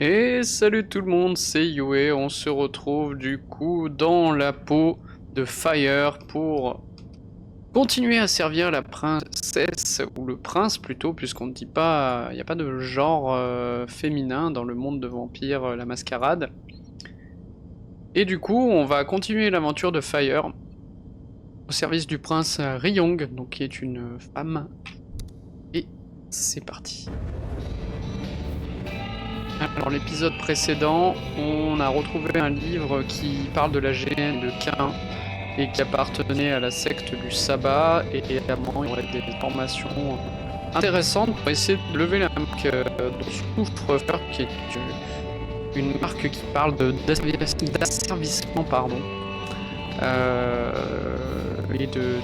Et salut tout le monde, c'est Yue, on se retrouve du coup dans la peau de Fire pour continuer à servir la princesse, ou le prince plutôt, puisqu'on ne dit pas, il n'y a pas de genre féminin dans le monde de Vampire la Mascarade. Et du coup, on va continuer l'aventure de Fire au service du prince Ryong, donc qui est une femme. Et c'est parti. Alors l'épisode précédent, on a retrouvé un livre qui parle de la GN de Cain et qui appartenait à la secte du sabbat, et également il y aurait des formations intéressantes pour essayer de lever la marque de Souffre, qui est une marque qui parle d'asservissement et de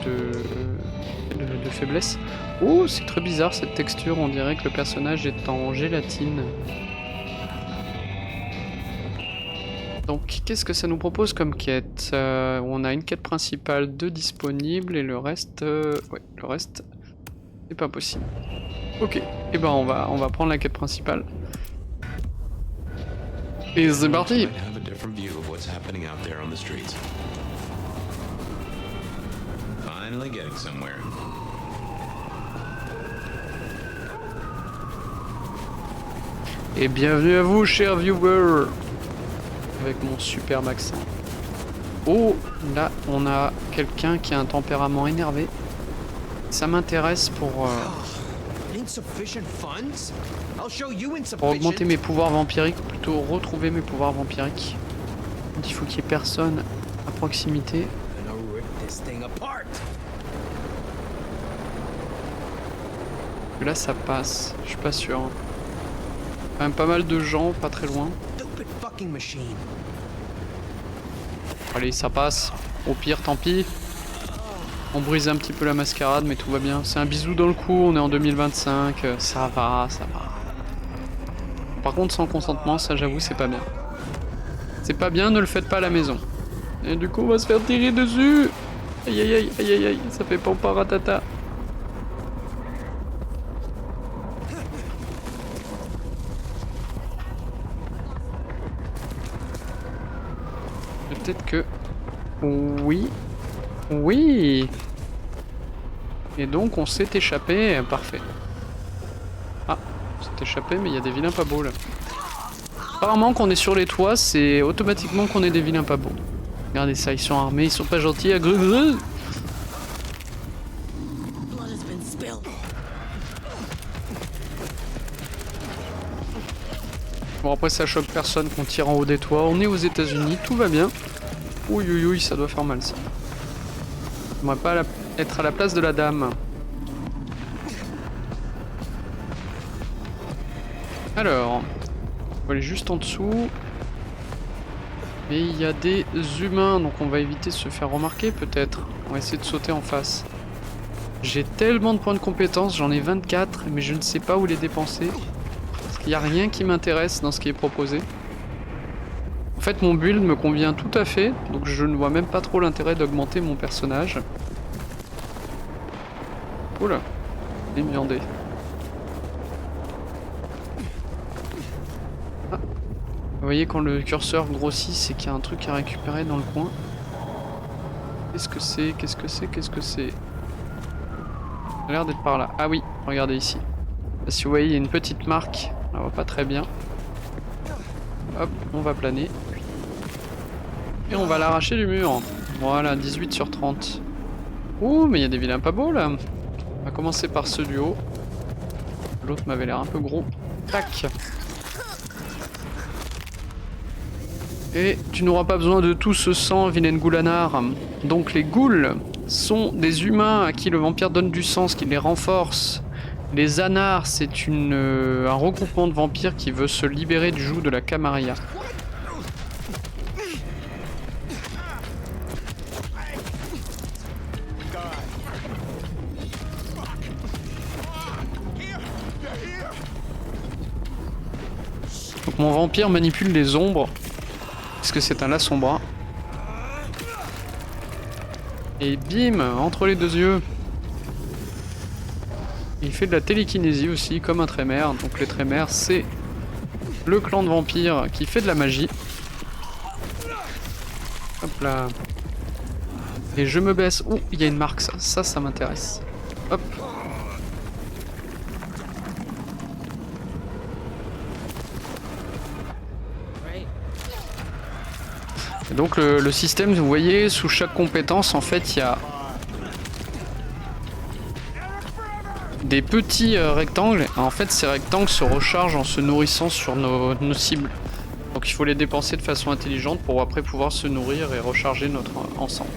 faiblesse. Oh, c'est très bizarre cette texture, on dirait que le personnage est en gélatine. Donc qu'est-ce que ça nous propose comme quête? On a une quête principale de disponible et le reste... ouais, le reste, c'est pas possible. Ok, et ben on va prendre la quête principale. Et c'est parti! Et bienvenue à vous, chers viewers! Avec mon superbe accent. Oh, là, on a quelqu'un qui a un tempérament énervé. Ça m'intéresse pour augmenter mes pouvoirs vampiriques, ou plutôt retrouver mes pouvoirs vampiriques. Il faut qu'il y ait personne à proximité. Là, ça passe, je suis pas sûr. Quand même pas mal de gens, pas très loin. Allez, ça passe. Au pire, tant pis. On brise un petit peu la mascarade, mais tout va bien. C'est un bisou dans le cou, on est en 2025. Ça va, ça va. Par contre, sans consentement, ça j'avoue, c'est pas bien. C'est pas bien, ne le faites pas à la maison. Et du coup, on va se faire tirer dessus. Aïe aïe aïe aïe aïe aïe, ça fait pamparatata. Peut-être que... Oui. Oui. Et donc on s'est échappé. Parfait. Ah, on s'est échappé, mais il y a des vilains pas beaux là. Apparemment qu'on est sur les toits, c'est automatiquement qu'on est des vilains pas beaux. Regardez ça, ils sont armés, ils sont pas gentils. Bon, après ça choque personne qu'on tire en haut des toits. On est aux États-Unis, tout va bien. Ouïe ouïe ouïe, ça doit faire mal ça. J'aimerais pas être à la place de la dame. Alors, on va aller juste en dessous. Et il y a des humains, donc on va éviter de se faire remarquer peut-être. On va essayer de sauter en face. J'ai tellement de points de compétence, j'en ai 24, mais je ne sais pas où les dépenser. Parce qu'il n'y a rien qui m'intéresse dans ce qui est proposé. En fait, mon build me convient tout à fait, donc je ne vois même pas trop l'intérêt d'augmenter mon personnage. Oula, il est viandé. Ah. Vous voyez, quand le curseur grossit, c'est qu'il y a un truc à récupérer dans le coin. Qu'est-ce que c'est? Qu'est-ce que c'est? Qu'est-ce que c'est? Ça a l'air d'être par là. Ah oui, regardez ici. Là, si vous voyez, il y a une petite marque. On la voit pas très bien. Hop, on va planer. Et on va l'arracher du mur. Voilà, 18 sur 30. Ouh, mais il y a des vilains pas beaux là. On va commencer par ceux du haut. L'autre m'avait l'air un peu gros. Tac. Et tu n'auras pas besoin de tout ce sang, vilaine goulanard. Donc les ghouls sont des humains à qui le vampire donne du sang, ce qui les renforce. Les anars, c'est un regroupement de vampires qui veut se libérer du joug de la Camarilla. Donc mon vampire manipule les ombres, puisque c'est un lasombra. Et bim, entre les deux yeux. Il fait de la télékinésie aussi, comme un trémère. Donc les trémères, c'est le clan de vampires qui fait de la magie. Hop là. Et je me baisse. Ouh, il y a une marque, ça m'intéresse. Hop. Et donc le système, vous voyez, sous chaque compétence, en fait, il y a des petits rectangles. En fait, ces rectangles se rechargent en se nourrissant sur nos cibles. Donc il faut les dépenser de façon intelligente pour après pouvoir se nourrir et recharger notre ensemble.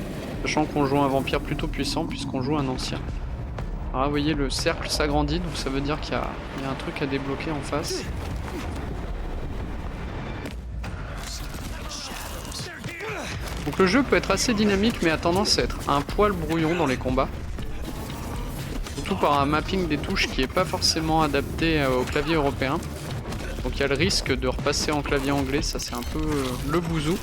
Sachant qu'on joue un vampire plutôt puissant puisqu'on joue un ancien. Alors là, vous voyez, le cercle s'agrandit, donc ça veut dire qu'il y a un truc à débloquer en face. Donc le jeu peut être assez dynamique mais a tendance à être un poil brouillon dans les combats. Surtout par un mapping des touches qui est pas forcément adapté au clavier européen. Donc il y a le risque de repasser en clavier anglais, ça c'est un peu le bouzou.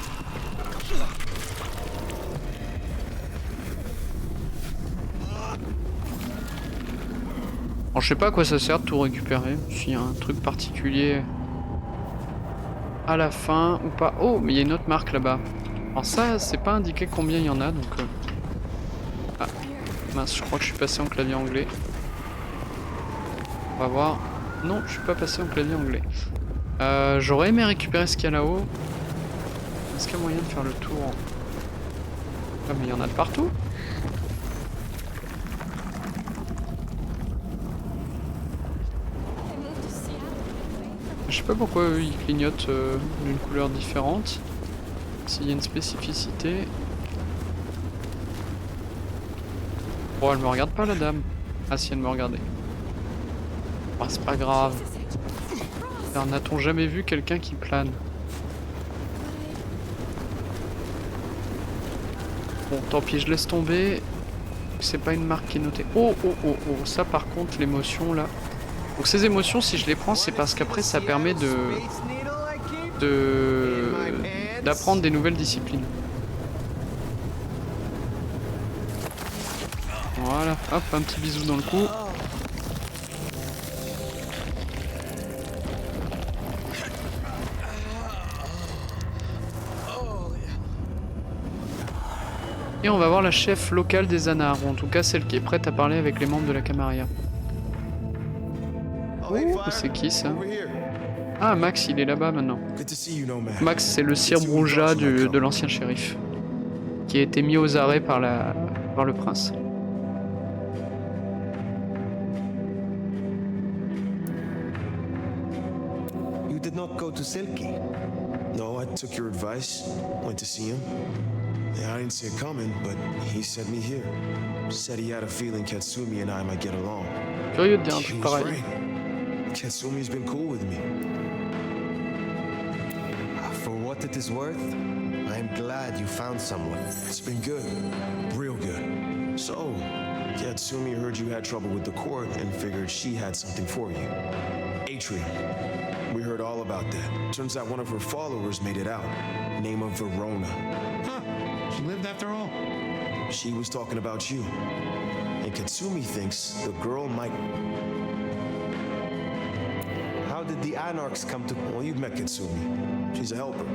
Alors, je sais pas à quoi ça sert de tout récupérer, s'il y a un truc particulier à la fin ou pas. Oh, mais il y a une autre marque là-bas. Alors ça, c'est pas indiqué combien il y en a, donc... Ah, mince, je crois que je suis passé en clavier anglais. On va voir. Non, je suis pas passé en clavier anglais. J'aurais aimé récupérer ce qu'il y a là-haut. Est-ce qu'il y a moyen de faire le tour? Ah, mais il y en a de partout. Je sais pas pourquoi eux ils clignotent d'une couleur différente. S'il y a une spécificité. Oh, elle me regarde pas la dame. Ah si, elle me regardait. Oh, c'est pas grave. N'a-t-on jamais vu quelqu'un qui plane? Bon, tant pis, je laisse tomber. C'est pas une marque qui est notée. Oh, oh, oh, oh. Ça par contre, l'émotion là. Donc ces émotions, si je les prends, c'est parce qu'après ça permet d'apprendre des nouvelles disciplines. Voilà, hop, un petit bisou dans le cou. Et on va voir la chef locale des Anars, ou en tout cas celle qui est prête à parler avec les membres de la Camarilla. Oh, c'est qui ça? Ah, Max, il est là-bas maintenant. Max, c'est le sire Brouja de l'ancien shérif, qui a été mis aux arrêts par le prince. You did not go to Silky? No, I took your advice, went to see him. Yeah, I didn't see it coming, but he sent me here. Said he had a feeling Katsumi and I might get along. Curieux de dire un truc pareil. Right. Katsumi's been cool with me. For what it is worth, I'm glad you found someone. It's been good, real good. So, Katsumi heard you had trouble with the court and figured she had something for you. Atrium. We heard all about that. Turns out one of her followers made it out. Name of Verona. Huh. She lived after all. She was talking about you. And Katsumi thinks the girl might... How did the Anarchs come to... Well, you've met Katsumi. She's a helper.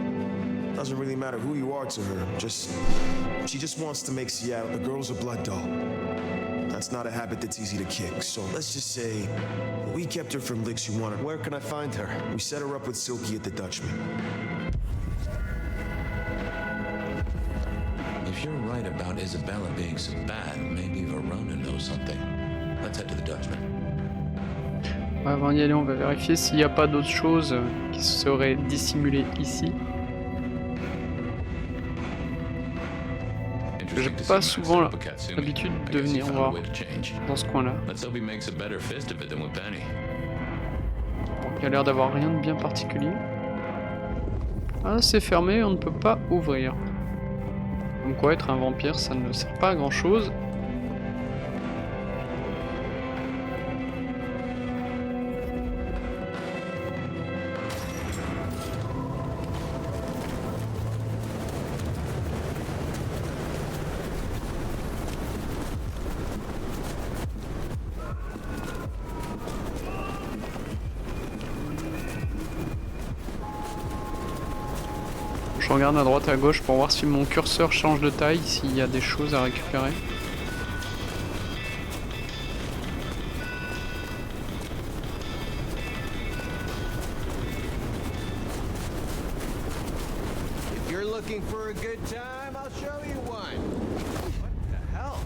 Doesn't really matter who you are to her. She just wants to make Seattle. The girl's a blood doll. That's not a habit that's easy to kick. So let's just say we kept her from licks you wanted. Where can I find her? We set her up with Silky at the Dutchman. If you're right about Isabella being so bad, maybe Verona knows something. Let's head to the Dutchman. Ouais, avant d'y aller, on va vérifier s'il n'y a pas d'autres choses qui seraient dissimulées ici. J'ai pas souvent l'habitude de venir voir dans ce coin-là. Il y a l'air d'avoir rien de bien particulier. Ah, c'est fermé, on ne peut pas ouvrir. Comme quoi, être un vampire, ça ne sert pas à grand-chose. Je regarde à droite et à gauche pour voir si mon curseur change de taille, s'il y a des choses à récupérer. If you're looking for a good time, I'll show you one. What the hell?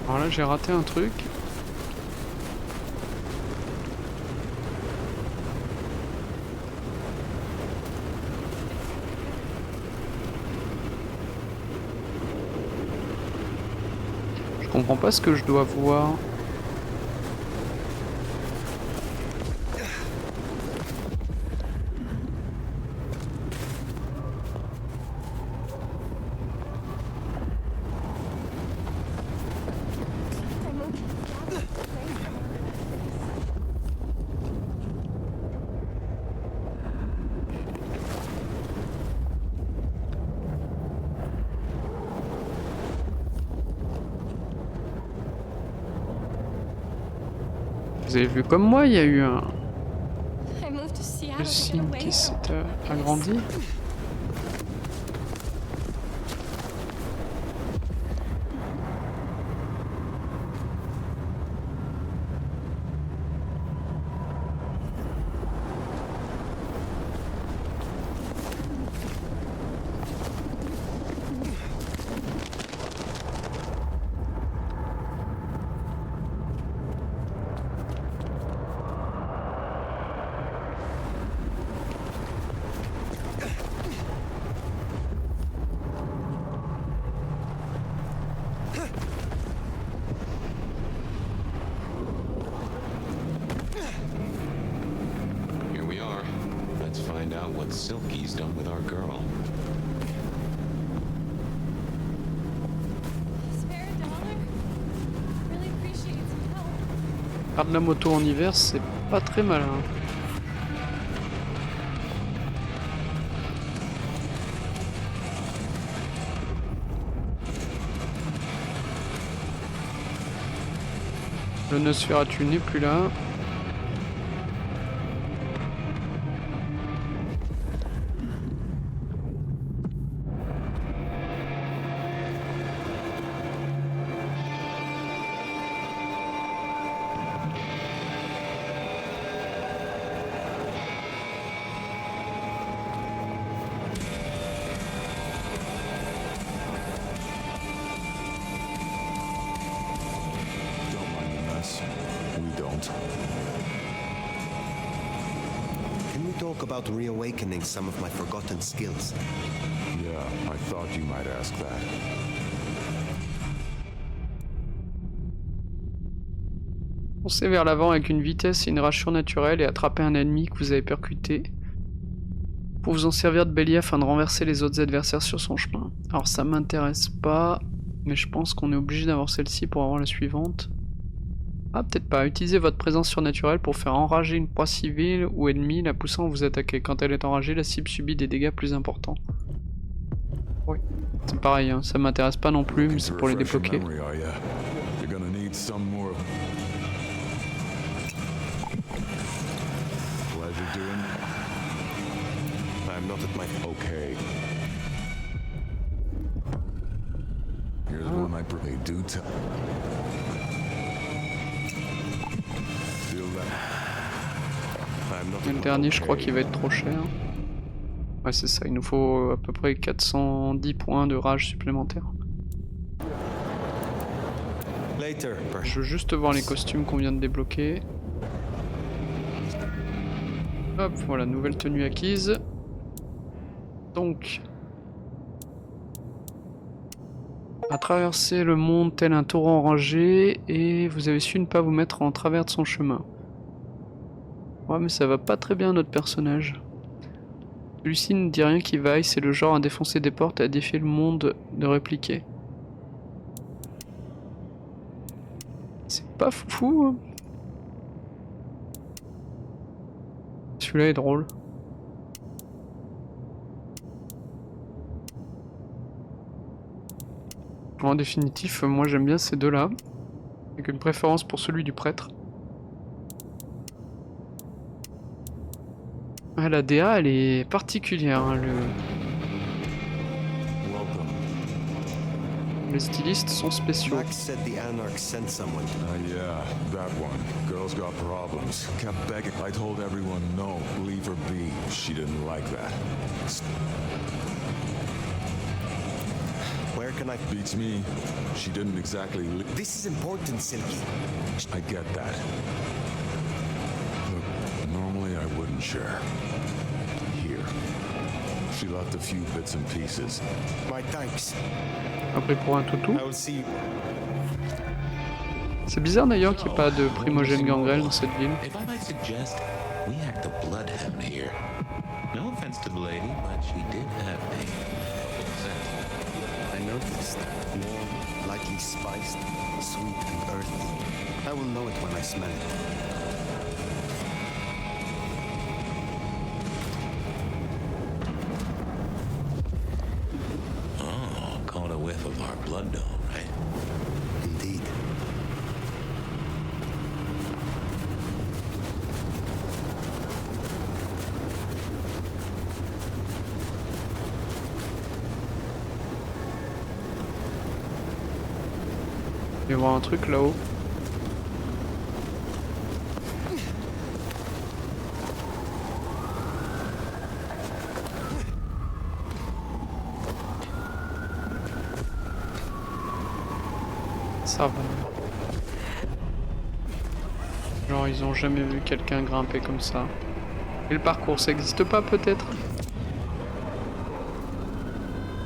Alors là j'ai raté un truc. Je comprends pas ce que je dois voir. Vous avez vu comme moi, il y a eu un le signe qui s'est agrandi. Here we are. Let's find out what Silky's done with our girl. Spare a dollar? Really appreciate some help. Faire de la moto en hiver, c'est pas très malin. Le Nosferatu n'est plus là. Don't mind the mess. We don't. Can we talk about reawakening some of my forgotten skills? Yeah, I thought you might ask that. Foncez vers l'avant avec une vitesse et une rage surnaturelle et attrapez un ennemi que vous avez percuté. Pour vous en servir de bélier afin de renverser les autres adversaires sur son chemin. Alors ça m'intéresse pas, mais je pense qu'on est obligé d'avoir celle-ci pour avoir la suivante. Ah peut-être pas, utilisez votre présence surnaturelle pour faire enrager une proie civile ou ennemie, la poussant à vous attaquer. Quand elle est enragée, la cible subit des dégâts plus importants. Oui, c'est pareil, hein. Ça m'intéresse pas non plus, mais c'est pour les débloquer. Memory, are ya? You're gonna need some more. Pleasure doing. I'm not at my... Okay. Here's one I they do tell. Feel that? I'm not Et at le my... dernier, je crois qu'il va être trop cher. Ouais, c'est ça, il nous faut à peu près 410 points de rage supplémentaires. Later, Je veux juste voir les costumes qu'on vient de débloquer. Hop, voilà, nouvelle tenue acquise. Donc, à traverser le monde tel un taureau enragé, et vous avez su ne pas vous mettre en travers de son chemin. Ouais, mais ça va pas très bien notre personnage. Celui-ci ne dit rien qui vaille, c'est le genre à défoncer des portes et à défier le monde de répliquer. C'est pas foufou. Hein. Celui-là est drôle. En définitif, moi j'aime bien ces deux-là. Avec une préférence pour celui du prêtre. Ah, la DA elle est particulière. Hein, les stylistes sont spéciaux. Max said the Anarch sent someone. Yeah, that one. Girl's got problems. Kept begging. I told everyone no, leave her be. She didn't like that. Where can I... Beats me. She didn't exactly This is important, Silky. I get that. Look, normally I wouldn't share. Here. She left a few bits and pieces. My thanks. Après pour un toutou. I will see you. C'est bizarre d'ailleurs qu'il n'y ait pas de primogène gangrel dans cette ville. If I might suggest, we act the bloodhound here. No offense to the lady, but she did have a scent. I noticed. Warm, lightly spiced, sweet and earthy. I will know it when I smell it. Oh, caught a whiff of our blood dome, right? Indeed. Je vais voir un truc là-haut. Ça va. Genre ils ont jamais vu quelqu'un grimper comme ça. Et le parcours ça existe pas peut-être?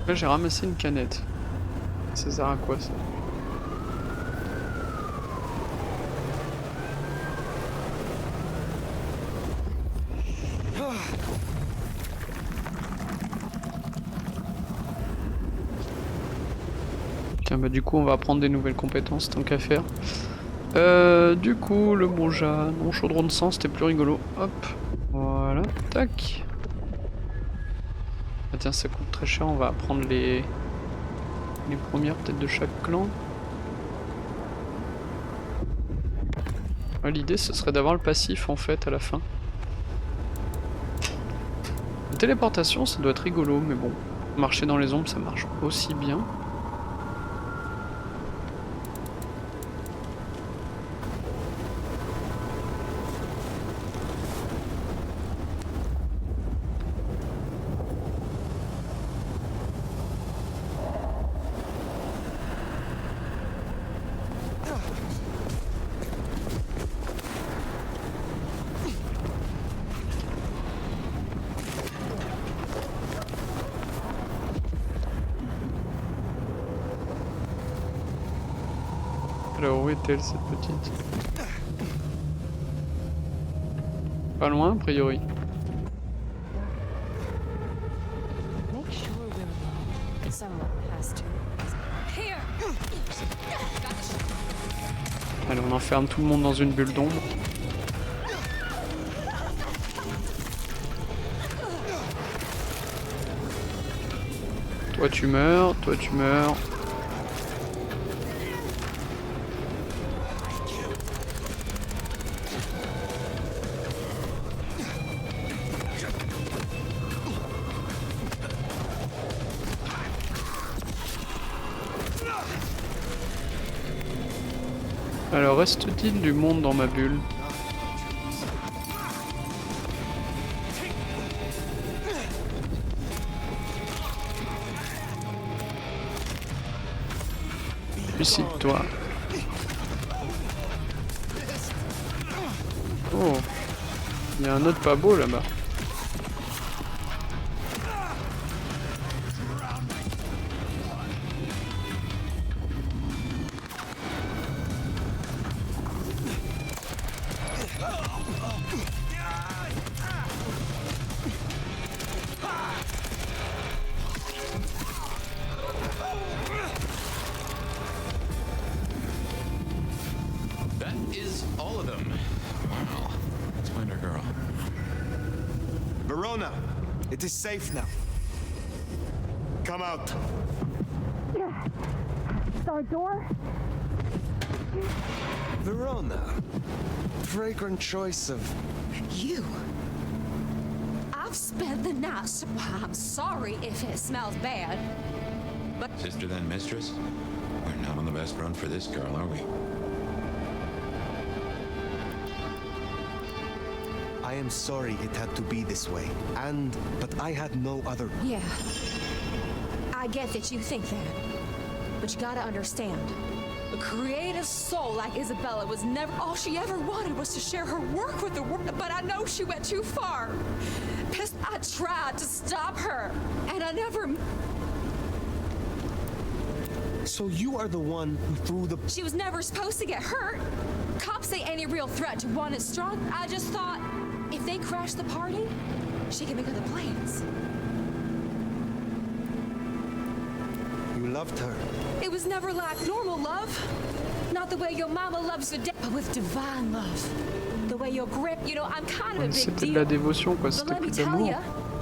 Là j'ai ramassé une canette. Ça sert à quoi ça? Tiens bah du coup on va apprendre des nouvelles compétences tant qu'à faire. Du coup le Moja, non chaudron de sang c'était plus rigolo. Hop, voilà, tac. Ah tiens ça coûte très cher, on va apprendre les premières peut-être de chaque clan. Ah, l'idée ce serait d'avoir le passif en fait à la fin. La téléportation ça doit être rigolo mais bon, marcher dans les ombres ça marche aussi bien. Alors où est-elle cette petite? Pas loin a priori. Make sure we're alone. Someone has to. Here! Allez on enferme tout le monde dans une bulle d'ombre. Toi tu meurs, toi tu meurs. Alors reste-t-il du monde dans ma bulle? Suicide-toi. Oh, il y a un autre pas beau là-bas. all of them. Wow. Let's find our girl. Verona, it is safe now. Come out. Our door? Verona. Fragrant choice of... You. I've spent the night, so I'm sorry if it smells bad. But Sister then mistress? We're not on the best run for this girl, are we? I am sorry it had to be this way. But I had no other... yeah, I get that you think that. But you gotta understand. A creative soul like Isabella was never... all she ever wanted was to share her work with the world. But I know she went too far. Because I tried to stop her. And I never... So you are the one who threw the... She was never supposed to get hurt. Cops say any real threat to one is strong. I just thought, if they crash the party, she can make other plans. You loved her. It was never like normal love. Not the way your mama loves the dead, but with divine love. The way your grip, you know, I'm kind of a big C'était de la deal. dévotion, quoi. But C'était let me plus tell d'amour. ya,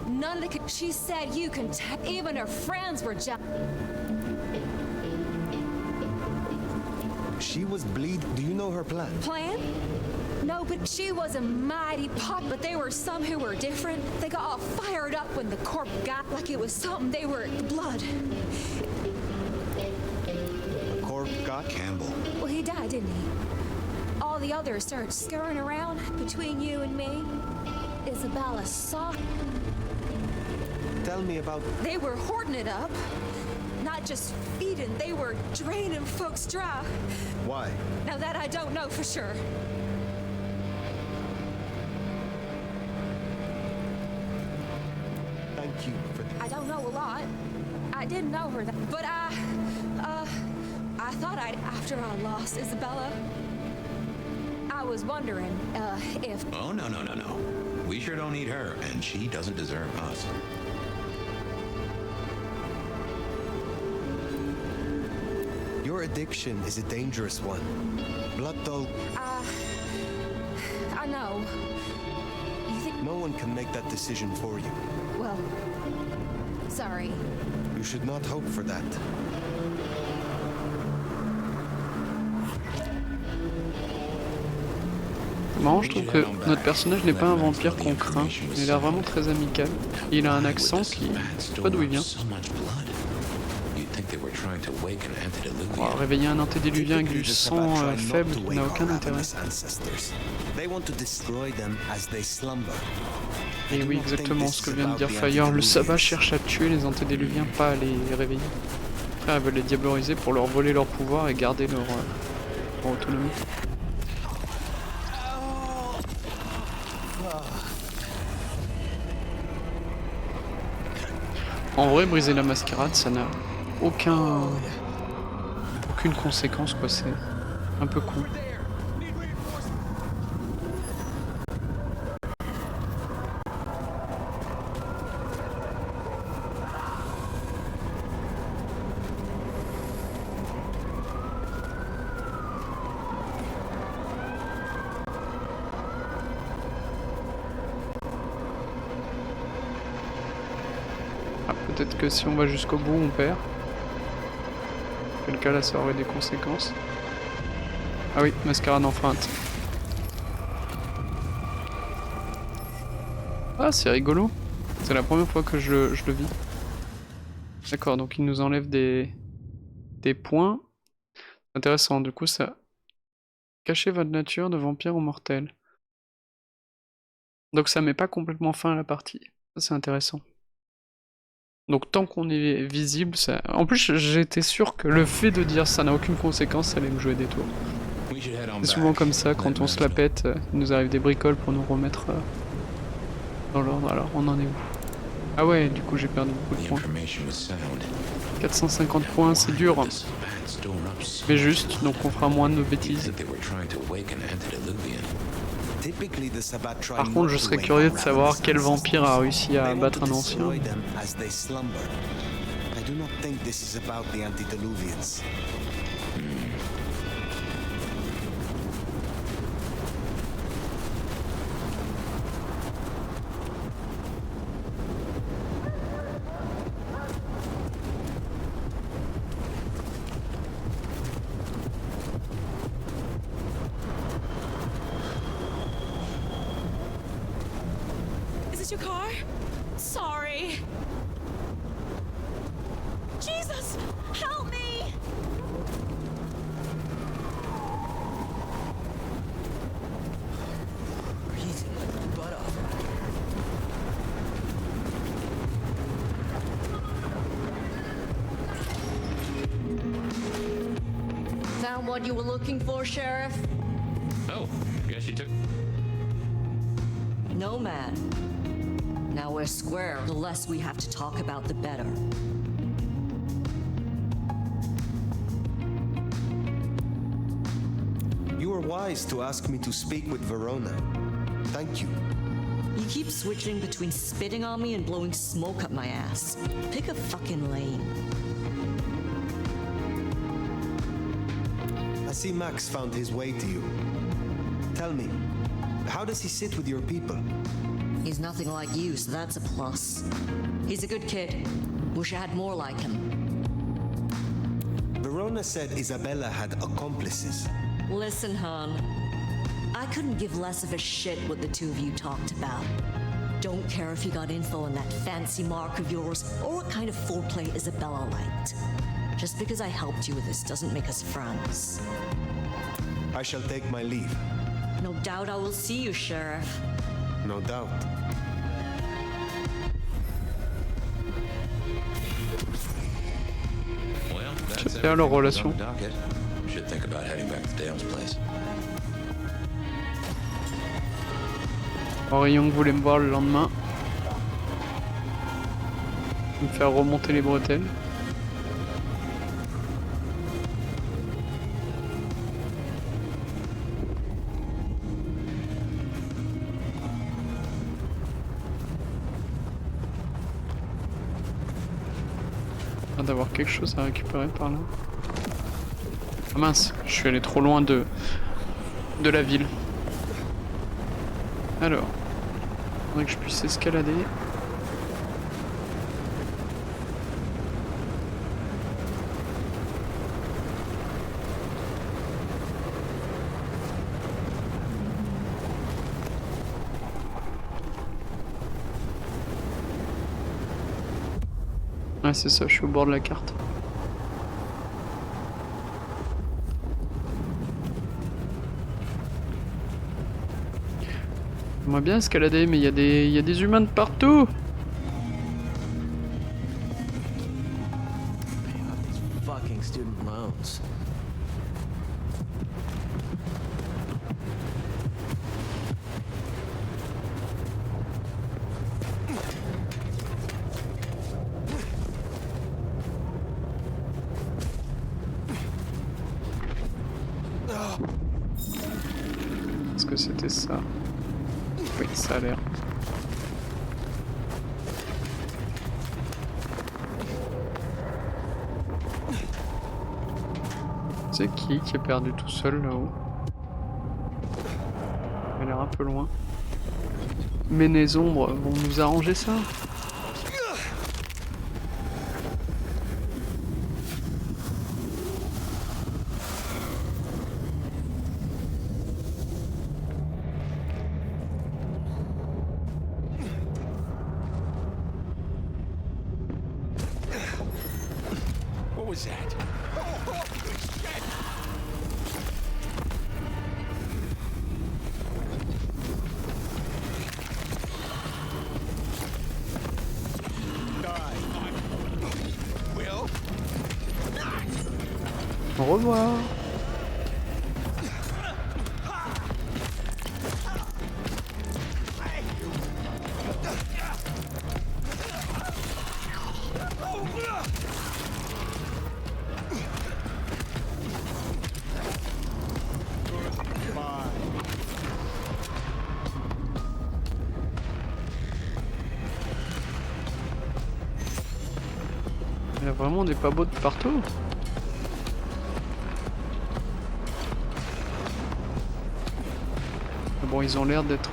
none of the... She said you can even her friends were jealous. She was bleed. Do you know her plan? Plan? No, but she was a mighty pot, but there were some who were different. They got all fired up when the corpse got like it was something. They were blood. Corp got... Campbell. Well, he died, didn't he? All the others started scurrying around between you and me. Isabella saw. Tell me about... They were hoarding it up. Not just feeding, they were draining folks dry. Why? Now that I don't know for sure. Thank you for... I don't know a lot. I didn't know her, but I thought after I lost Isabella, I was wondering, if... Oh, no. We sure don't need her, and she doesn't deserve us. Your addiction is a dangerous one. Blood though... I know. You think... No one can make that decision for you. Well, sorry. You should not hope for that. C'est marrant, je trouve que notre personnage n'est pas un vampire qu'on craint. Il a l'air vraiment très amical. Et il a un accent qui... Je sais pas d'où il vient. Oh, réveiller un antédiluvien avec du sang faible n'a aucun intérêt. Et oui, exactement ce que vient de dire Fire. Le sabbat cherche à tuer les antédiluviens, pas à les réveiller. Après, elle veut les diabloriser pour leur voler leur pouvoir et garder leur autonomie. En vrai, briser la mascarade, ça n'a aucune conséquence, quoi, c'est un peu con. Peut-être que si on va jusqu'au bout, on perd. Quel cas là, ça aurait des conséquences. Ah oui, mascarade enfreinte. Ah, c'est rigolo. C'est la première fois que je le vis. D'accord, donc il nous enlève des points. Intéressant, du coup ça... Cachez votre nature de vampire ou mortel. Donc ça met pas complètement fin à la partie. Ça c'est intéressant. Donc tant qu'on est visible, ça... En plus j'étais sûr que le fait de dire ça n'a aucune conséquence, ça allait me jouer des tours. C'est souvent comme ça, quand on se la pète, il nous arrive des bricoles pour nous remettre dans l'ordre. Alors on en est où? Ah ouais, du coup j'ai perdu beaucoup de points. 450 points, c'est dur. Mais juste, donc on fera moins de bêtises. Par contre, je serais curieux de savoir quel vampire a réussi à abattre un ancien. this your car? Sorry. Jesus, help me! Easy, butt up. Found what you were looking for, Sheriff? Oh, guess you took. No, man. Now we're square. The less we have to talk about, the better. You were wise to ask me to speak with Verona. Thank you. You keep switching between spitting on me and blowing smoke up my ass. Pick a fucking lane. I see Max found his way to you. Tell me, how does he sit with your people? He's nothing like you, so that's a plus. He's a good kid. Wish I had more like him. Verona said Isabella had accomplices. Listen, hon. I couldn't give less of a shit what the two of you talked about. Don't care if you got info on that fancy mark of yours or what kind of foreplay Isabella liked. Just because I helped you with this doesn't make us friends. I shall take my leave. No doubt I will see you, Sheriff. No doubt. Well, that's J'aime bien leur everything relation. on the docket. Should think about heading back to Dale's place. Orion voulait me voir le lendemain. Me faire remonter les bretelles. D'avoir quelque chose à récupérer par là. Ah mince, je suis allé trop loin de la ville. Alors, faudrait que je puisse escalader. Ouais, c'est ça, je suis au bord de la carte. J'aimerais bien escalader, mais il y a des humains de partout. Paying off these fucking student loans. Est-ce que c'était ça? Oui, ça a l'air. C'est qui est perdu tout seul là-haut? Il a l'air un peu loin. Mais les ombres vont nous arranger ça. What was that? Will? Au revoir. Il y a vraiment des pas beaux de partout. Mais bon, ils ont l'air d'être...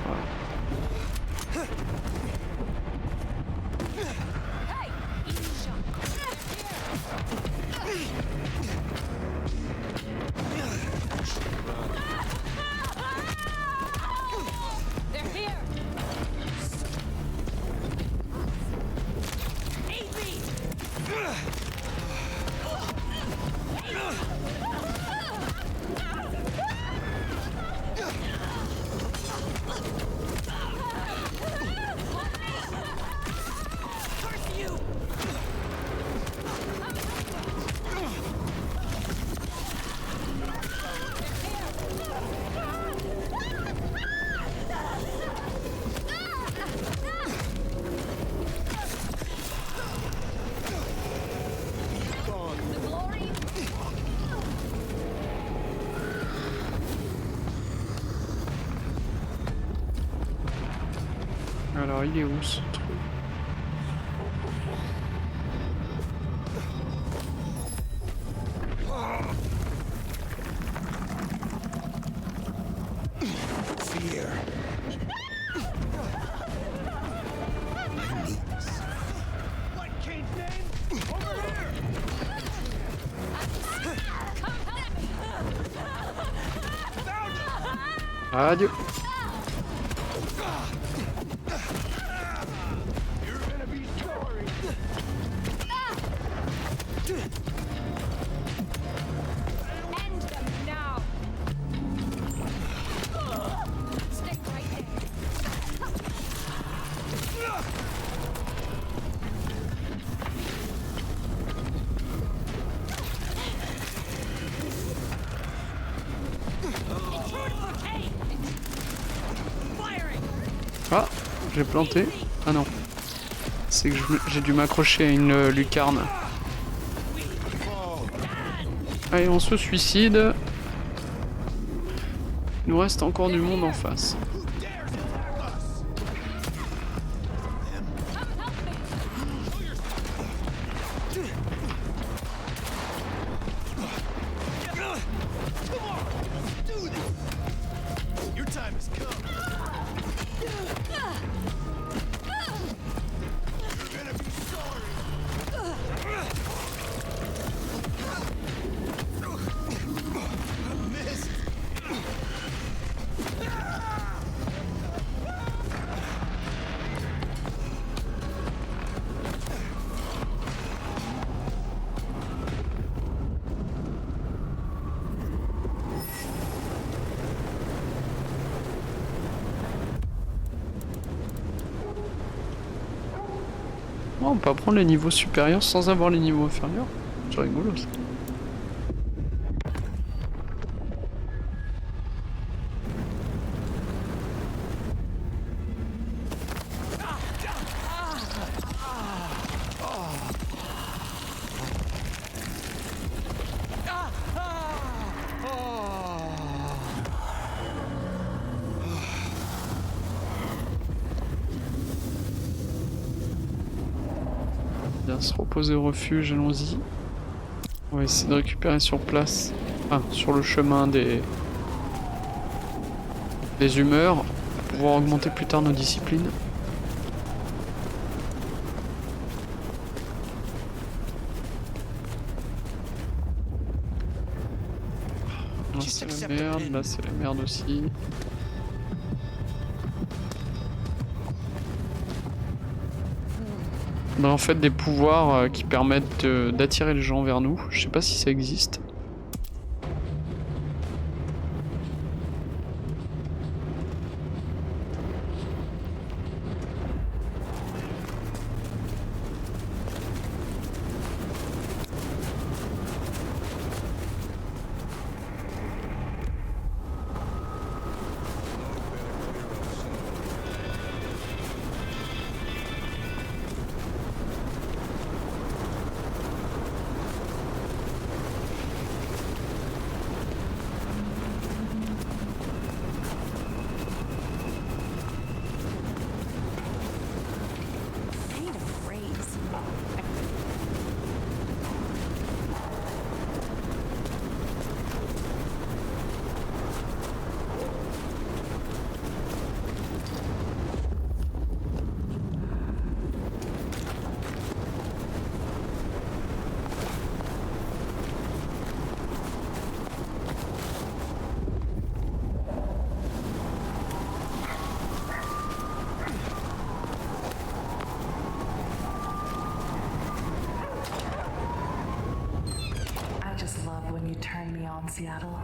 Alors il est où ce truc? Fear. Adieu. End them now. Stay right there. Ah, j'ai planté. Ah non. C'est que j'ai dû m'accrocher à une lucarne. Allez, on se suicide. Il nous reste encore du monde en face. Oh, on peut apprendre les niveaux supérieurs sans avoir les niveaux inférieurs. C'est rigolo ça. Bien se reposer au refuge, allons-y. On va essayer de récupérer sur place, enfin sur le chemin des humeurs, pour pouvoir augmenter plus tard nos disciplines. Là c'est la merde, là c'est la merde aussi. On a en fait des pouvoirs qui permettent d'attirer les gens vers nous. Je sais pas si ça existe. I just love when you turn me on, Seattle,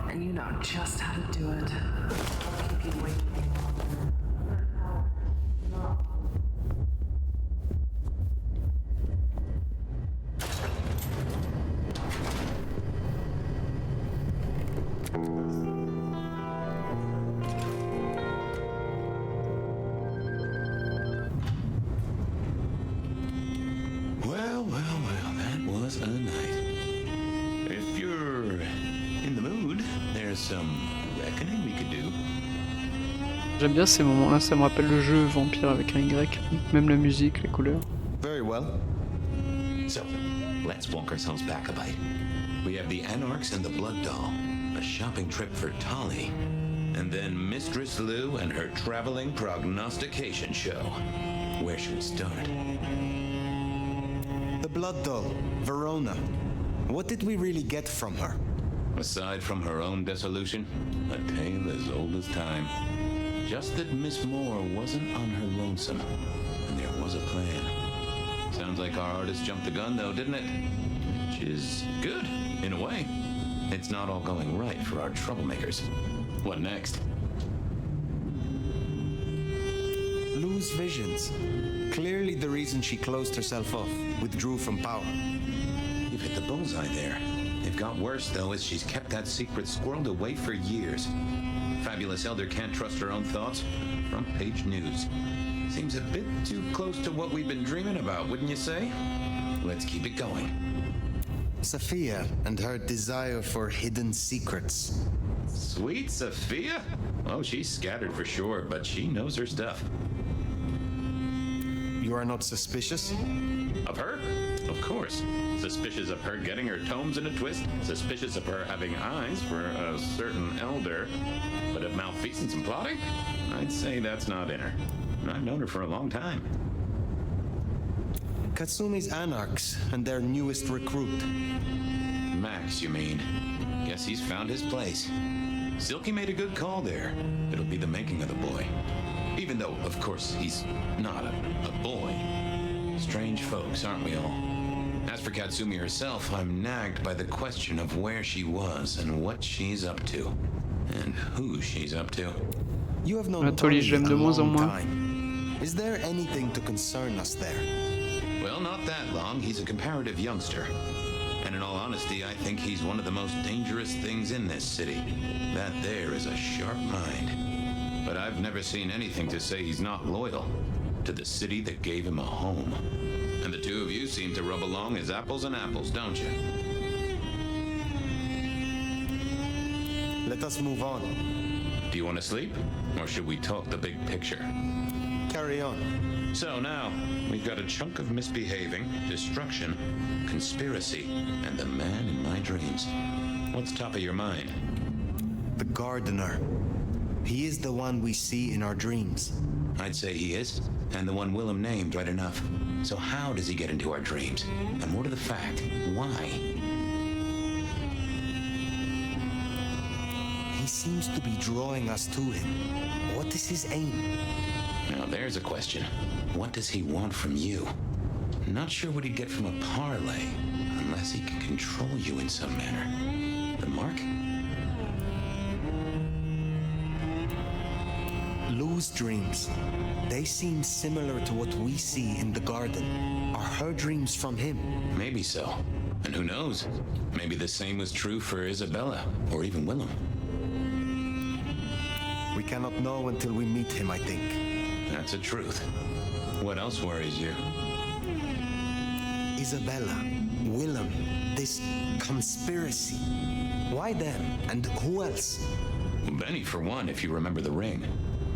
and you know just how to do it. I'll keep you waiting. Well, that was a night. If you're in the mood, there's some reckoning we could do. J'aime bien ces moments-là, ça me rappelle le jeu Vampire avec un Y, même la musique, les couleurs. Very well. So, let's walk ourselves back a bite. We have the Anarchs and the Blood Doll, a shopping trip for Tolly, and then Mistress Lou and her traveling prognostication show. Where should we start? The Blood Doll, Verona. What did we really get from her? Aside from her own dissolution, a tale as old as time. Just that Miss Moore wasn't on her lonesome, and there was a plan. Sounds like our artist jumped the gun though, didn't it? Which is good, in a way. It's not all going right for our troublemakers. What next? Lou's visions. Clearly the reason she closed herself off, withdrew from power. You've hit the bullseye there. They've got worse, though, as she's kept that secret squirreled away for years. Fabulous Elder can't trust her own thoughts. Front page news. Seems a bit too close to what we've been dreaming about, wouldn't you say? Let's keep it going. Sophia and her desire for hidden secrets. Sweet Sophia? Oh, she's scattered for sure, but she knows her stuff. You are not suspicious? Of her? Of course. Suspicious of her getting her tomes in a twist. Suspicious of her having eyes for a certain elder. But of malfeasance and plotting? I'd say that's not in her. I've known her for a long time. Katsumi's Anarchs and their newest recruit. Max, you mean? Guess he's found his place. Silky made a good call there. It'll be the making of the boy. Even though, of course, he's not a boy. Strange folks, aren't we all? As for Katsumi herself, I'm nagged by the question of where she was and what she's up to. And who she's up to. You have known Tolly, je l'aime de moins en moins. time. Is there anything to concern us there? Well, not that long. He's a comparative youngster. And in all honesty, I think he's one of the most dangerous things in this city. That there is a sharp mind. But I've never seen anything to say he's not loyal to the city that gave him a home. And the two of you seem to rub along as apples and apples, don't you? Let us move on. Do you want to sleep? Or should we talk the big picture? Carry on. So now, we've got a chunk of misbehaving, destruction, conspiracy, and the man in my dreams. What's top of your mind? The gardener. He is the one we see in our dreams. I'd say he is, and the one Willem named right enough. So how does he get into our dreams? And what are the facts? Why? He seems to be drawing us to him. What is his aim? Now there's a question. What does he want from you? Not sure what he'd get from a parlay, unless he can control you in some manner. The mark? Lou's dreams. They seem similar to what we see in the garden. Are her dreams from him? Maybe so. And who knows? Maybe the same was true for Isabella, or even Willem. We cannot know until we meet him, I think. That's a truth. What else worries you? Isabella, Willem, this conspiracy. Why them? And who else? Benny, for one, if you remember the ring.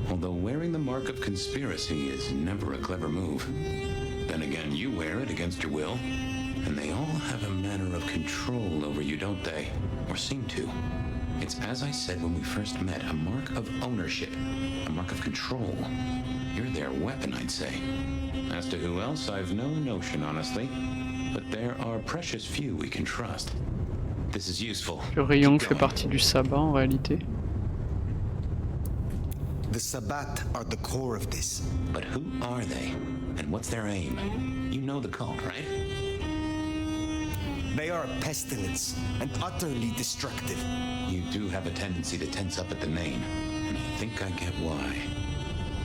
Although wearing the mark of conspiracy is never a clever move. Then again, you wear it against your will. And they all have a manner of control over you, don't they? Or seem to. It's as I said when we first met, a mark of ownership. A mark of control. You're their weapon, I'd say. As to who else, I've no notion, honestly. But there are precious few we can trust. This is useful. Le rayon fait partie du sabbat en réalité. The Sabbat are the core of this. But who are they? And what's their aim? You know the cult, right? They are a pestilence and utterly destructive. You do have a tendency to tense up at the name, and I think I get why.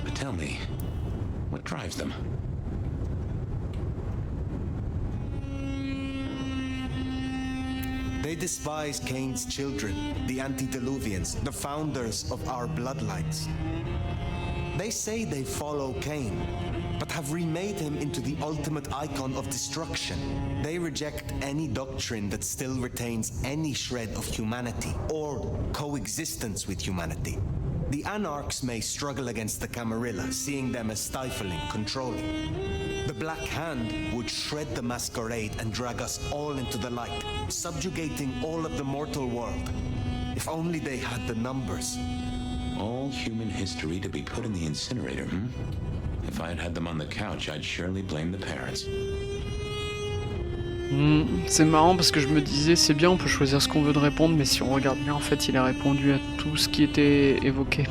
But tell me, what drives them? They despise Cain's children, the antediluvians, the founders of our bloodlines. They say they follow Cain, but have remade him into the ultimate icon of destruction. They reject any doctrine that still retains any shred of humanity or coexistence with humanity. The Anarchs may struggle against the Camarilla, seeing them as stifling, controlling. The Black Hand would shred the Masquerade and drag us all into the light, subjugating all of the mortal world. If only they had the numbers. All human history to be put in the incinerator, hmm? If I had had them on the couch, I'd surely blame the parents. C'est marrant parce que je me disais, c'est bien, on peut choisir ce qu'on veut de répondre, mais si on regarde bien, en fait, il a répondu à tout ce qui était évoqué.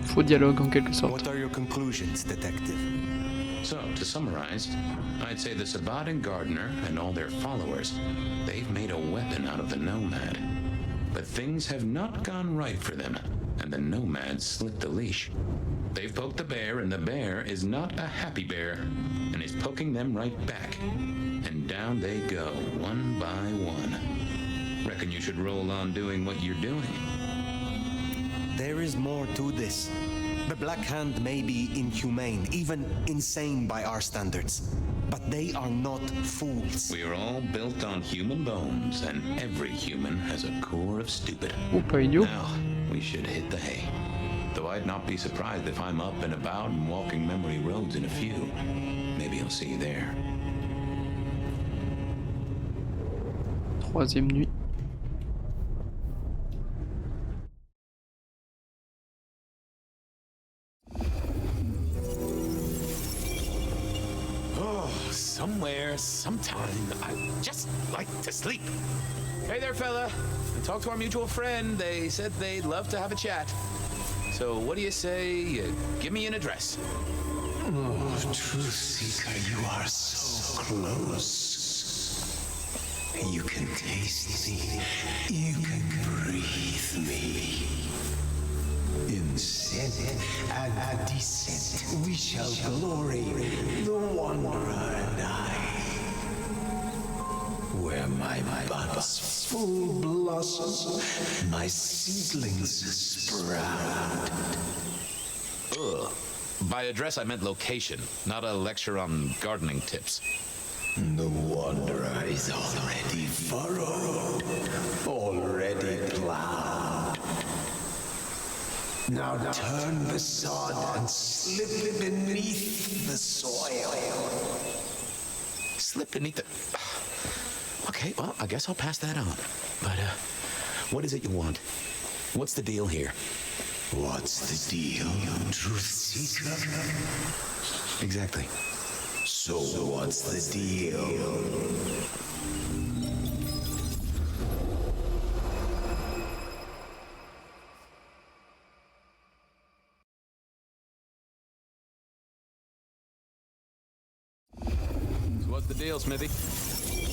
Faux dialogue en quelque sorte. What are your conclusions, detective? So, to summarize, I'd say the Sabbat and Gardner and all their followers, they've made a weapon out of the Nomad. But things have not gone right for them, and the Nomad slipped the leash. They've poked the bear, and the bear is not a happy bear, and is poking them right back. And down they go, one by one. Reckon you should roll on doing what you're doing. There is more to this. The Black Hand may be inhumane, even insane by our standards. But they are not fools. We are all built on human bones, and every human has a core of stupid. Oh, pas idiot. Now, we should hit the hay. Though I'd not be surprised if I'm up and about and walking memory roads in a few. Maybe I'll see you there. Troisième nuit. Somewhere, sometime, I just like to sleep. Hey there, fella. I talked to our mutual friend. They said they'd love to have a chat. So what do you say you give me an address? Oh, Truth Seeker, you are so close. You can taste me. You can breathe me. In scent and descent, we shall glory, the Wanderer and I. Where my buds full blossom, my seedlings sprout. Ugh. By address, I meant location, not a lecture on gardening tips. The Wanderer is already furrowed, already plowed. Now turn the sod and slip beneath the soil. Slip beneath it. Okay, well, I guess I'll pass that on. But, what is it you want? What's the deal here? What's the deal, Truth Seeker? Exactly. So what's the deal? What's the deal, Smithy?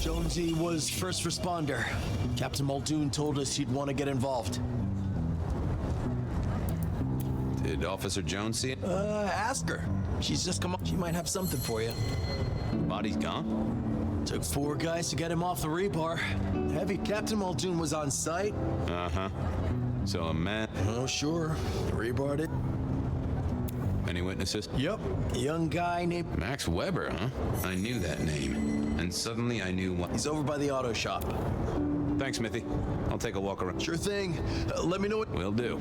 Jonesy was first responder. Captain Muldoon told us he'd want to get involved. Did Officer Jones see it? Ask her. She's just come up. She might have something for you. Body's gone? Took 4 guys to get him off the rebar. Heavy Captain Muldoon was on site. Uh-huh. So a man... Oh, sure. Rebarred it. Any witnesses? Yep. A young guy named... Max Weber, huh? I knew that name. And suddenly I knew what... He's over by the auto shop. Thanks, Smithy. I'll take a walk around. Sure thing. Let me know what... Will do.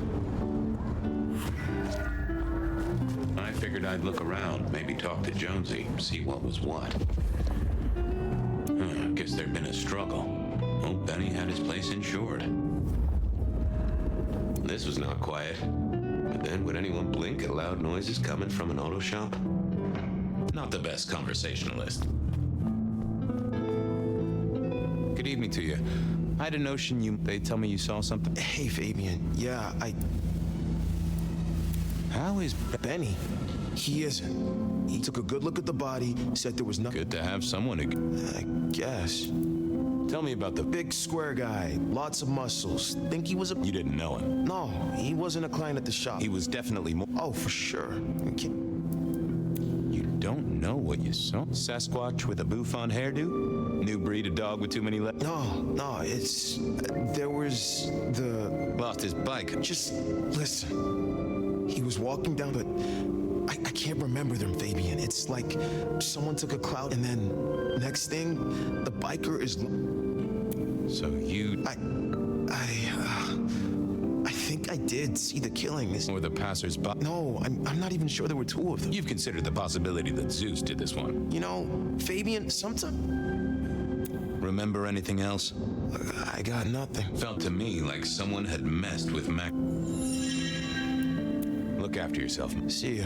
I figured I'd look around, maybe talk to Jonesy, see what was what. Guess there'd been a struggle. Oh, Benny had his place insured. This was not quiet. But then, would anyone blink at loud noises coming from an auto shop? Not the best conversationalist. Good evening to you. I had a notion they tell me you saw something. Hey, Fabian. Yeah, How is Benny. He isn't. He took a good look at the body, said there was nothing. good to have someone to... I guess. Tell me about the... Big square guy, lots of muscles. Think he was a... You didn't know him. No, he wasn't a client at the shop. He was definitely more... Oh, for sure. You don't know what you saw? Sasquatch with a bouffant hairdo? New breed of dog with too many legs? No, it's... there was the... Lost his bike. Just listen. He was walking down, but I can't remember them, Fabian. It's like someone took a cloud and then next thing, the biker is... So you... I think I did see the killing. Or the passers-by. No, I'm not even sure there were two of them. You've considered the possibility that Zeus did this one. You know, Fabian, sometimes... Remember anything else? I got nothing. Felt to me like someone had messed with Mac. Look after yourself. See ya.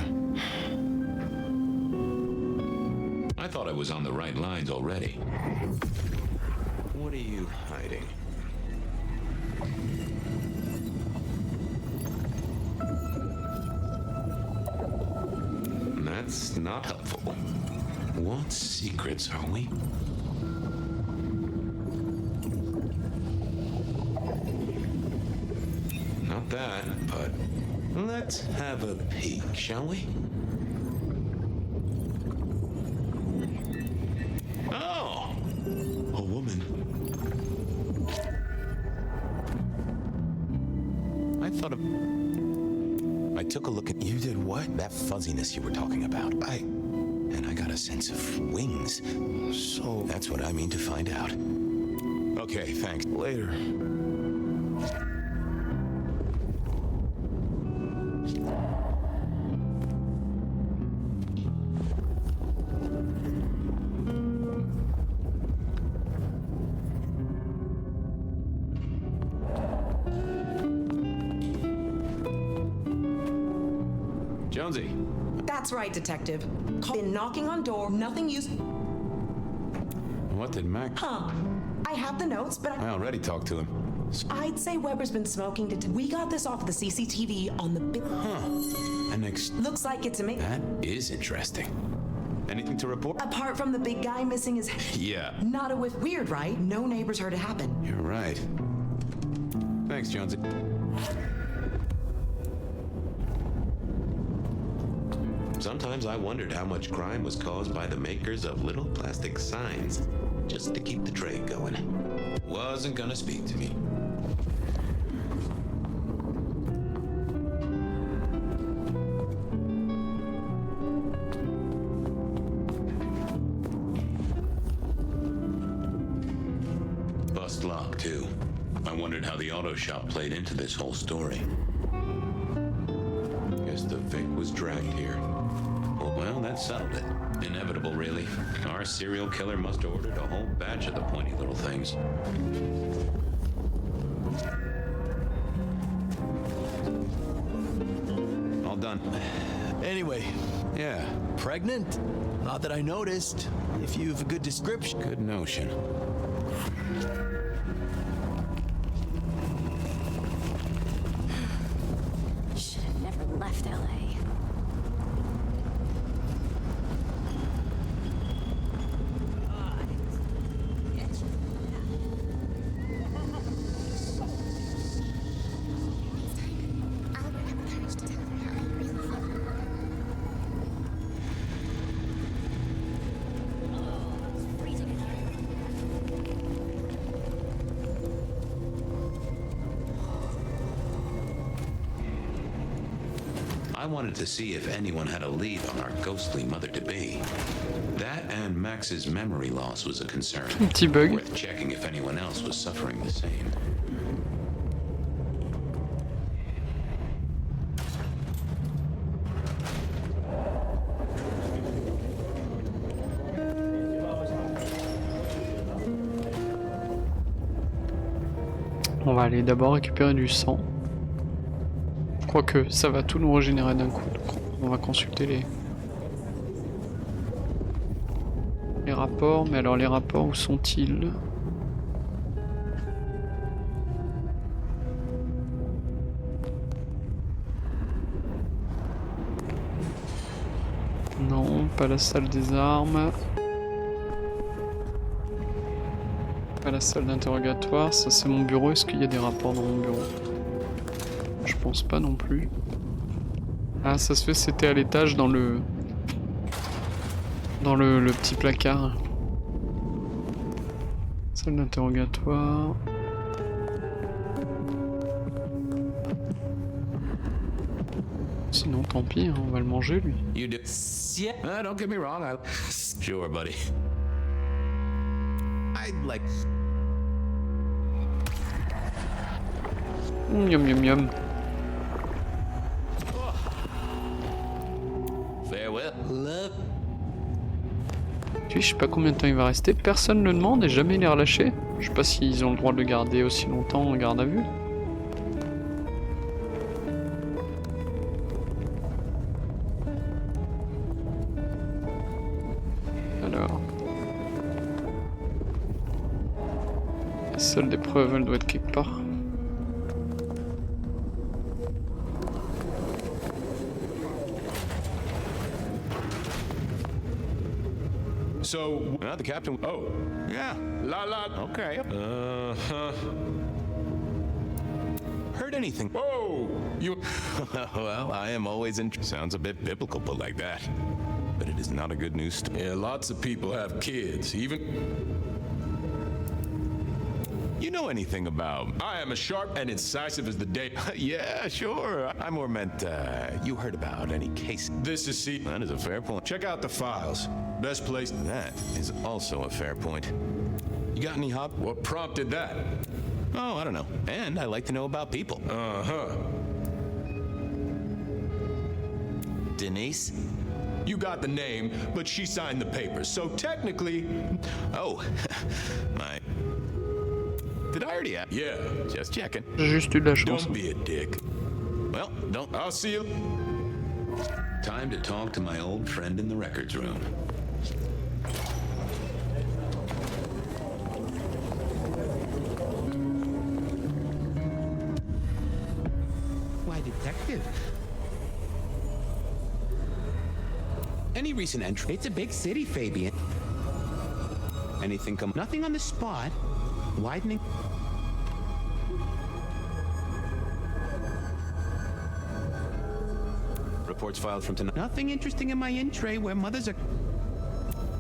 I thought I was on the right lines already. What are you hiding? That's not helpful. What secrets are we? Not that, but let's have a peek, shall we? Oh! A woman. I thought of... I took a look at... You did what? That fuzziness you were talking about. And I got a sense of wings. So... That's what I mean to find out. Okay, thanks. Later. Jonesy. That's right, Detective. Been knocking on door, nothing used. What did Mac... Huh. I have the notes, but I already talked to him. I'd say Weber's been smoking we got this off the CCTV on the Looks like it to me. That is interesting. Anything to report? Apart from the big guy missing his... Yeah. Not a whiff. Weird, right? No neighbors heard it happen. You're right. Thanks, Jonesy. Sometimes I wondered how much crime was caused by the makers of little plastic signs just to keep the trade going. Wasn't gonna speak to me. Bust lock, too. I wondered how the auto shop played into this whole story. Guess the Vic was dragged here. Well, that settled it. Inevitable, really. Our serial killer must have ordered a whole batch of the pointy little things. All done. Anyway. Yeah. Pregnant? Not that I noticed. If you've a good description. Good notion. Should have never left LA. I wanted to see if anyone had a lead on our ghostly mother-to-be. That and Max's memory loss was a concern. Petit bug. Worth checking if anyone else was suffering the same. On va aller d'abord récupérer du sang. Quoique ça va tout nous régénérer d'un coup. Donc on va consulter les rapports. Mais alors les rapports, où sont-ils? Non, pas la salle des armes. Pas la salle d'interrogatoire. Ça c'est mon bureau. Est-ce qu'il y a des rapports dans mon bureau? Je pense pas non plus. Ah, ça se fait, c'était à l'étage dans le petit placard. Salle d'interrogatoire. Sinon, tant pis, hein, on va le manger lui. You do. Yeah. Don't get me wrong. Sure, buddy. I'd like. Yum yum yum. Farewell. Je sais pas combien de temps il va rester. Personne ne le demande et jamais il est relâché. Je sais pas s'ils ont le droit de le garder aussi longtemps en garde à vue. Alors... La salle des preuves, elle doit être quelque part. So, the captain. Oh, yeah. La. Okay. Heard anything? Whoa! You. Well, I am always sounds a bit biblical, but like that. But it is not a good news story. Yeah, lots of people have kids, even. You know anything about? I am as sharp and incisive as the day. Yeah, sure. I more meant, you heard about any case. This is see. That is a fair point. Check out the files. Best place. That is also a fair point. You got any hop? What prompted that? Oh, I don't know. And I like to know about people. Denise? You got the name, but she signed the papers, so technically... Oh, my... Did I already have? Yeah. Just checking. J'ai juste eu de la chance. Don't be a dick. Well, don't... I'll see you... Time to talk to my old friend in the records room. Why, detective? Any recent entry? It's a big city, Fabian. Anything come? Nothing on the spot. Widening. Reports filed from tonight. Nothing interesting in my in-tray where mothers are...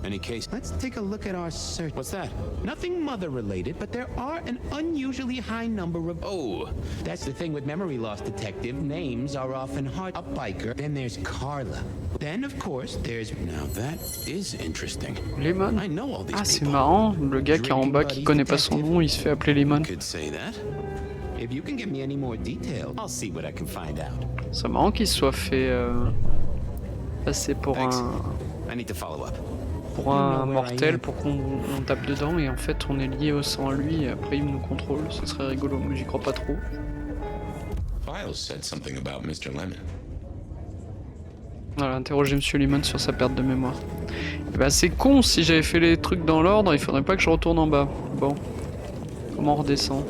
Any case? Let's take a look at our search. What's that? Nothing mother-related, but there are an unusually high number of... Oh, that's the thing with memory loss, detective. Names are often hard. A biker. Then there's Carla. Then, of course, there's... Now, that is interesting. Lemon. I know all these Ah, c'est people. marrant. Le gars qui est en bas, qui connaît pas son nom, il se fait appeler Lemon. Could say that. If you can give me any more detail, I'll see what I can find out. C'est marrant qu'il se soit fait passer pour I need to follow up. un mortel pour qu'on tape dedans et en fait on est lié au sang à lui et après il nous contrôle. Ce serait rigolo, mais j'y crois pas trop. Files said something about Mr. Lemon. Voilà, interroger Monsieur Lemon sur sa perte de mémoire. Et bah c'est con, si j'avais fait les trucs dans l'ordre, il faudrait pas que je retourne en bas. Bon, comment on redescend?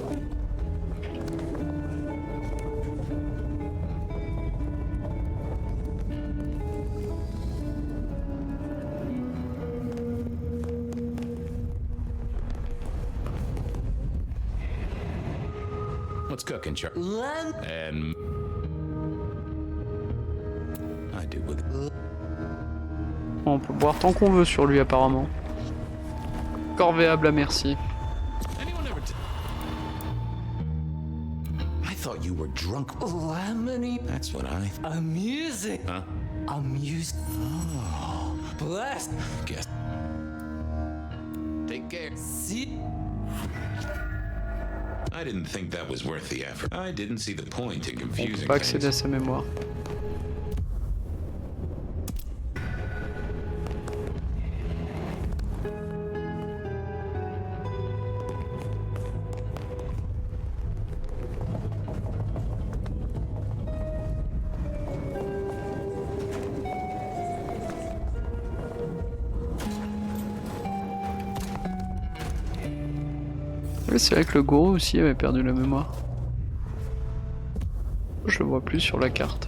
What's cooking, Chuck? And I do with. On peut boire tant qu'on veut sur lui apparemment. Corvéable à merci. I thought you were drunk. Lemony. That's what I. Amusing. Huh? Amusing. Oh. Blessed. Guess. Take care. See. I didn't think that was worth the effort. I didn't see the point in On confusing peut pas accéder à things. sa mémoire. Oui, c'est vrai que le gourou aussi avait perdu la mémoire. Je le vois plus sur la carte.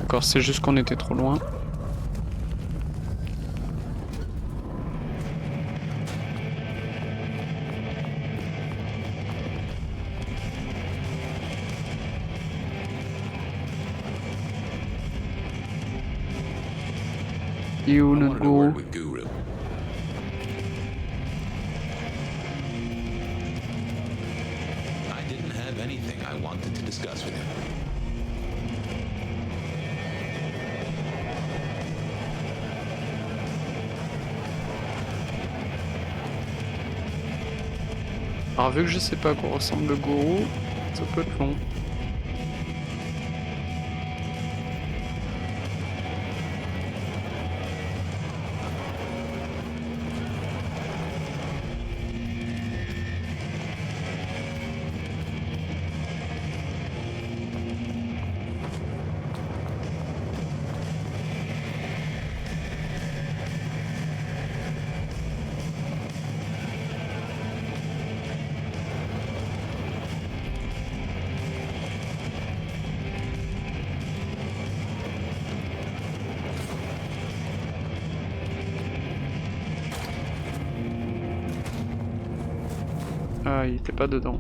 D'accord, c'est juste qu'on était trop loin. You I wanted a know. word with Guru. I didn't have anything I wanted to discuss with him. Alors vu que je sais pas à quoi ressemble le gourou, ça peut être long. Ah, il était pas dedans.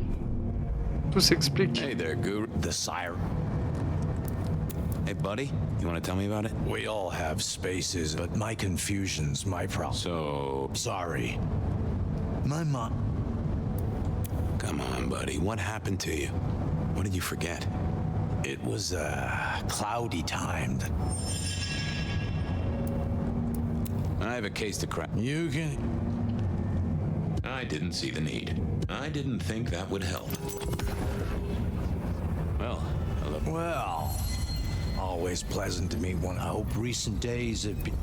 Tout s'explique. Hey there, Guru. The siren. Hey, buddy, you want to tell me about it? We all have spaces, but my confusion's my problem. So... Sorry. My mom... Come on, buddy. What happened to you? What did you forget? It was a cloudy time. I have a case to crack. You can... I didn't see the need. I didn't think that would help. Well, Well, always pleasant to meet one. I hope recent days have been...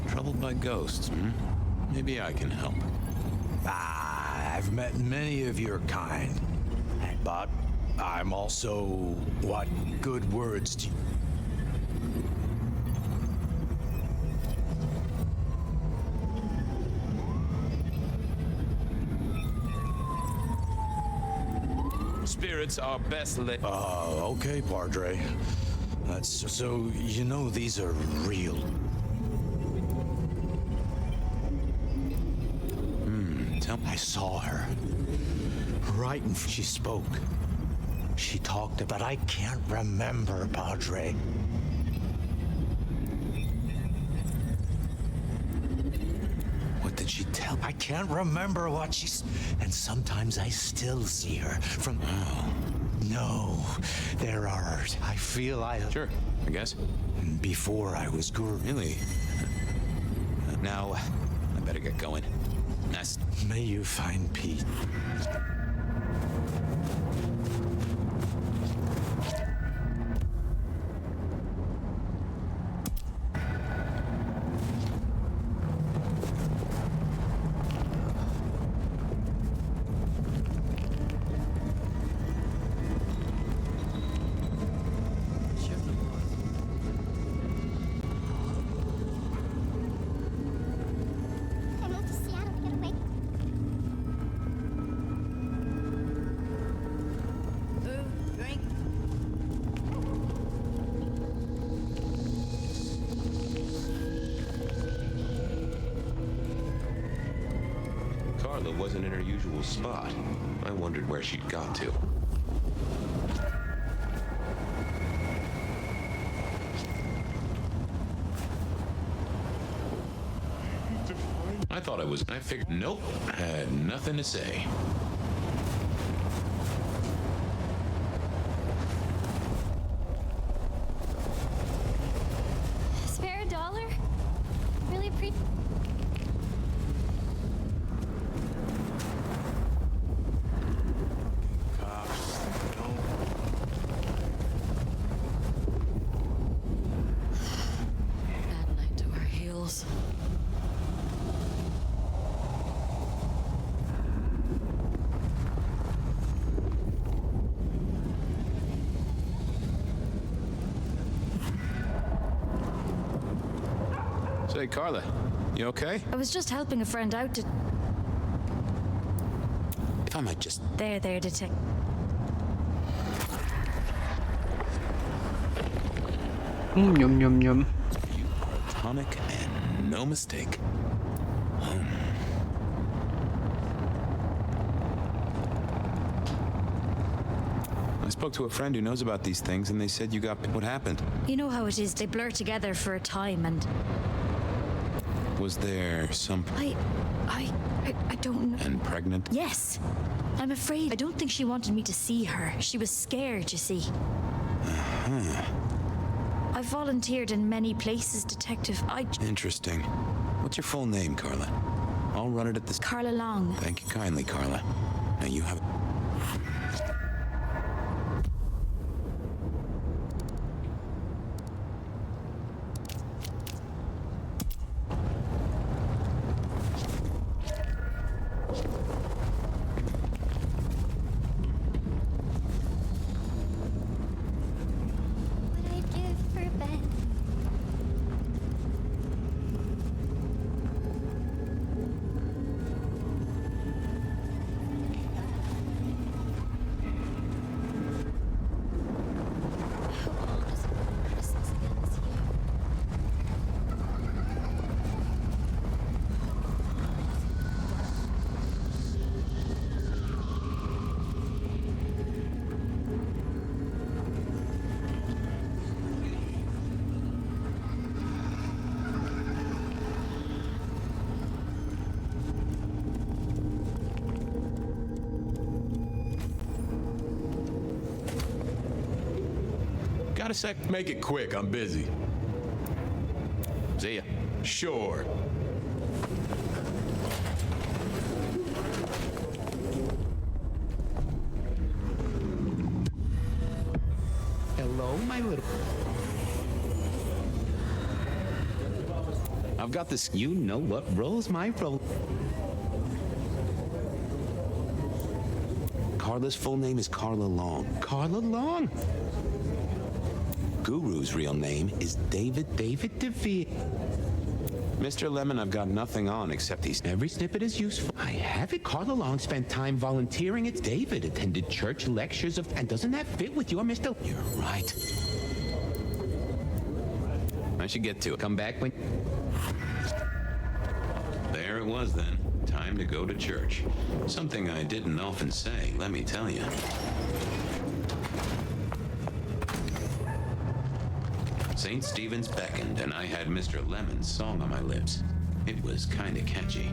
troubled by ghosts, hmm? Maybe I can help. I've met many of your kind, but I'm also what good words to... Spirits are best lit. Okay, Padre. That's so you know these are real. I saw her. Right in she spoke. She talked, but I can't remember, Padre. What did she tell? I can't remember what she's... And sometimes I still see her from... Oh. No, there are... I feel I... Sure, I guess. Before I was guru. Really? Now, I better get going. Nice. May you find peace. Carla wasn't in her usual spot. I wondered where she'd got to. I thought I figured, nope, had nothing to say. Spare a dollar? Really appreciate. Bad night to our heels. Say, Carla, you okay? I was just helping a friend out to. If I might just... There, detective. Yum yum yum. You are a tonic and no mistake. I spoke to a friend who knows about these things, and they said you got... What happened? You know how it is. They blur together for a time, and Was there some... I don't know. And pregnant? Yes. I'm afraid. I don't think she wanted me to see her. She was scared, you see. I've volunteered in many places, Detective. Interesting. What's your full name, Carla? I'll run it at this... Carla Long. Thank you kindly, Carla. Now you have... Got a sec? Make it quick, I'm busy. See ya. Sure. Hello, my little... I've got this... You know what rolls my roll. Carla's full name is Carla Long. Carla Long? Guru's real name is David DeVere. Mr. Lemon, I've got nothing on except these. Every snippet is useful. I have it. Carla Long spent time volunteering. It's David attended church lectures of... And doesn't that fit with your Mr. You're right. I should get to it. Come back when... There it was then. Time to go to church. Something I didn't often say, let me tell you. St. Stephen's beckoned, and I had Mr. Lemon's song on my lips. It was kinda catchy.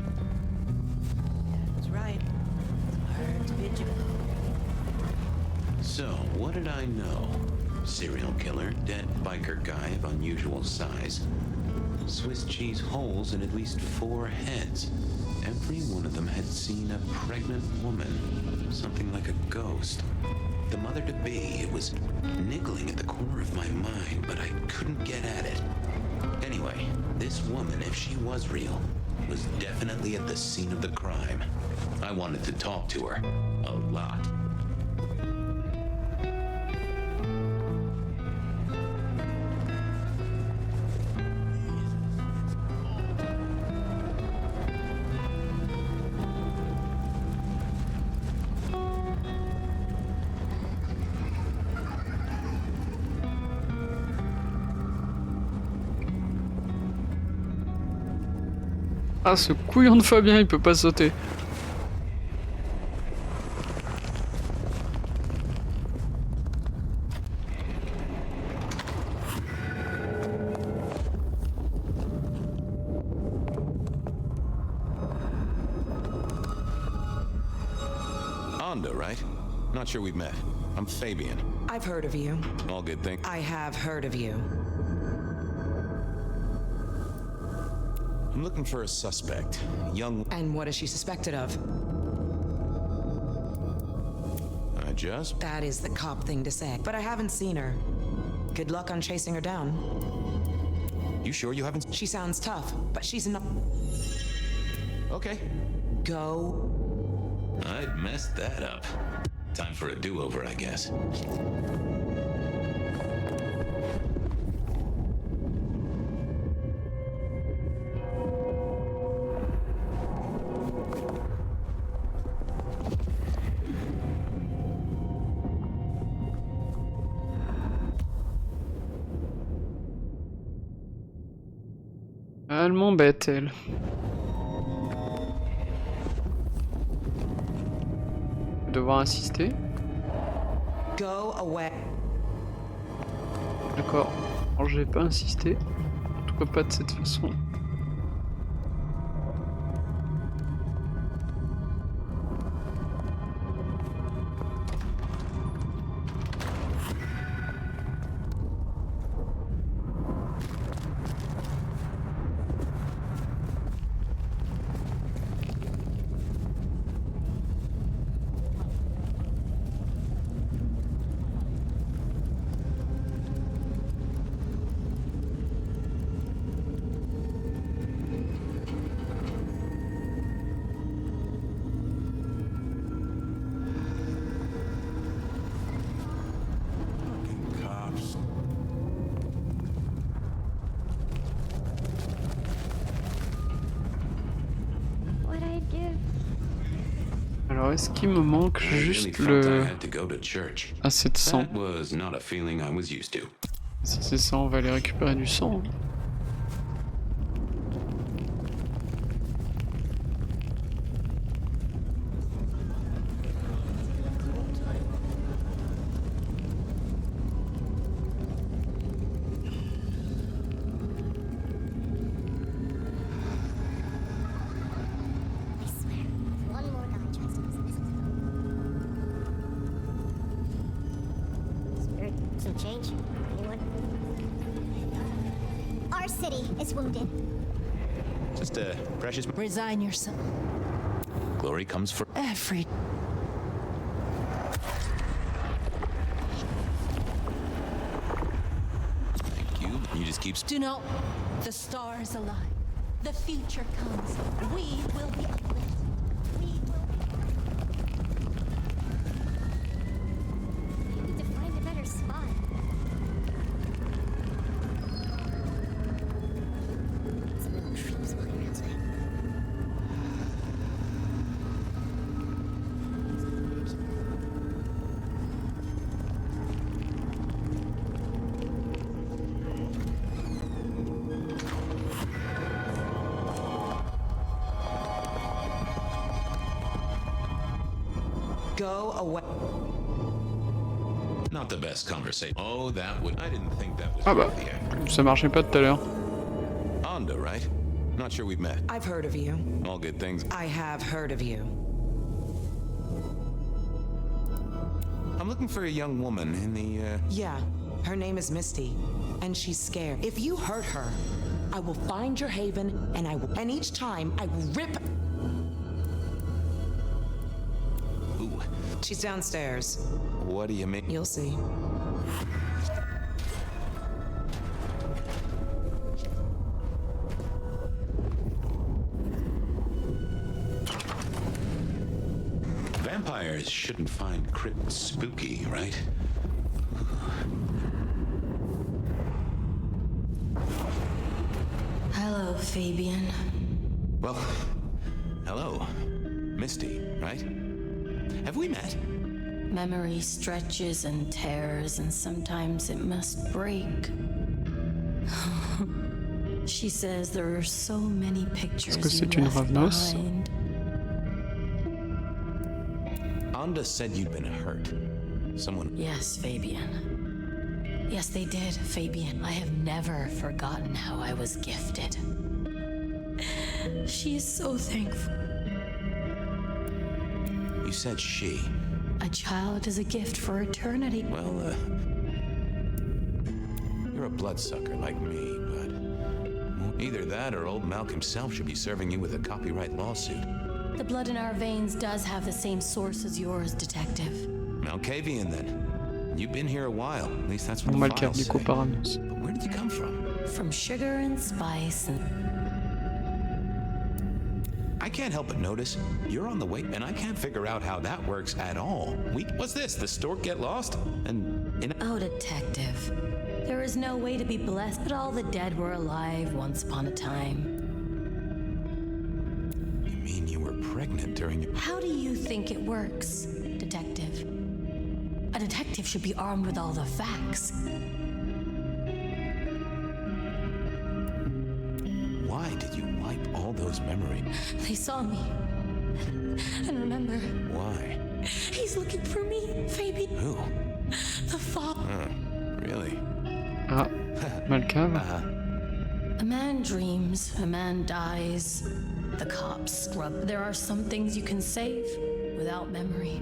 That's right. Hard to bid you. So, what did I know? Serial killer, dead biker guy of unusual size. Swiss cheese holes in at least 4 heads. Every one of them had seen a pregnant woman. Something like a ghost. The mother-to-be, it was niggling at the corner of my mind, but I couldn't get at it. Anyway, this woman, if she was real, was definitely at the scene of the crime. I wanted to talk to her. A lot. Ah, ce couillon de Fabien, il peut pas sauter. Anda, right? Not sure we've met. I'm Fabian. I've heard of you. All good thing. I have heard of you. I'm looking for a suspect. Young... And what is she suspected of? That is the cop thing to say. But I haven't seen her. Good luck on chasing her down. You sure you haven't... She sounds tough, but she's not... Okay. Go. I'd messed that up. Time for a do-over, I guess. Elle m'embête, elle. Devoir insister. Go away. D'accord. Alors je vais pas insister. En tout cas pas de cette façon. Alors est-ce qu'il me manque I really juste felt le... I had to go to church. assez de sang? That was not a feeling I was used to. Si c'est ça, on va aller récupérer du sang. Some change? Anyone? Our city is wounded. Just a precious Resign yourself. glory comes for Every. Thank you. You just keep Do know the stars align. The future comes. We will be uplifted. We will We need to find a better spot. Some little creeps walking around today. Go away. Not the best conversation. Oh, that would... I didn't think that was Ah bah, really accurate. ça marchait pas tout à l'heure. Honda, right? Not sure we've met. I've heard of you. All good things. I have heard of you. I'm looking for a young woman in the, Yeah, her name is Misty, and she's scared. If you hurt her, I will find your haven, and each time I will rip. Ooh. She's downstairs. What do you mean? You'll see. Vampires shouldn't find crypts spooky, right? Hello, Fabian. Well, hello. Misty, right? Have we met? Memory stretches and tears, and sometimes it must break. She says there are so many pictures Est-ce que you c'est une left Ravnos? behind. Honda said you'd been hurt. Someone... Yes, Fabian. Yes, they did, Fabian. I have never forgotten how I was gifted. She is so thankful. You said she. A child is a gift for eternity. Well, you're a bloodsucker like me, but either that or old Malk himself should be serving you with a copyright lawsuit. The blood in our veins does have the same source as yours, Detective. Malkavian, then. You've been here a while. At least that's what On the va le files du coup say. par Amos. But where did you come from? From sugar and spice and... I can't help but notice you're on the way, and I can't figure out how that works at all. What's this? The stork get lost? Oh, Detective. There is no way to be blessed, but all the dead were alive once upon a time. You mean you were pregnant during your... How do you think it works, Detective? A detective should be armed with all the facts. Why did you wipe all those memories? They saw me. And remember, Why? he's looking for me, Fabian. Who? The father. Really? Ah, Malkav. A man dreams, a man dies. The cops scrub. There are some things you can save without memory.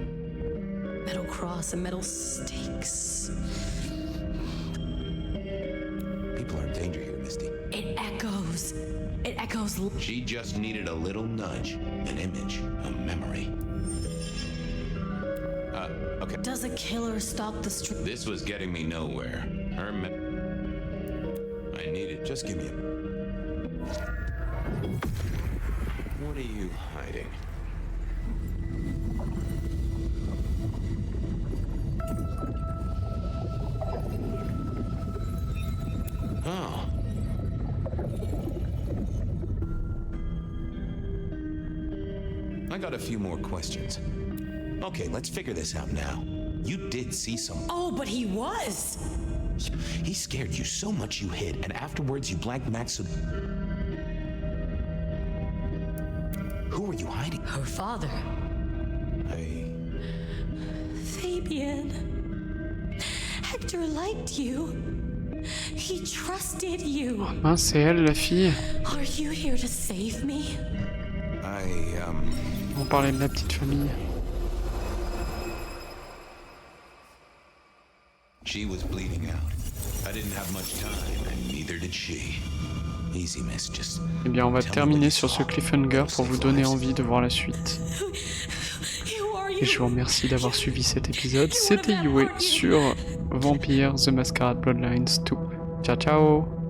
Metal cross and metal stakes. People are in danger here, Misty. It echoes. It echoes. She just needed a little nudge, an image, a memory. Okay. Does a killer stalk the street? This was getting me nowhere. I needed... Just give me a... What are you hiding? Oh. I got a few more questions. Okay, let's figure this out now. You did see someone. Oh, but he was! He scared you so much you hid, and afterwards you blanked Max so... Who were you hiding? Her father. Fabian. Hector liked you. He trusted you. Oh mince, c'est elle, la fille. Are you here to save me? On parlait de la petite famille. She was bleeding out. I didn't have much time, and neither did she. Easy, miss. Just... Eh bien, on va terminer sur ce cliffhanger pour vous donner envie de voir la suite. Et je vous remercie d'avoir suivi cet épisode. C'était Yue sur Vampire The Masquerade Bloodlines 2. Ciao ciao!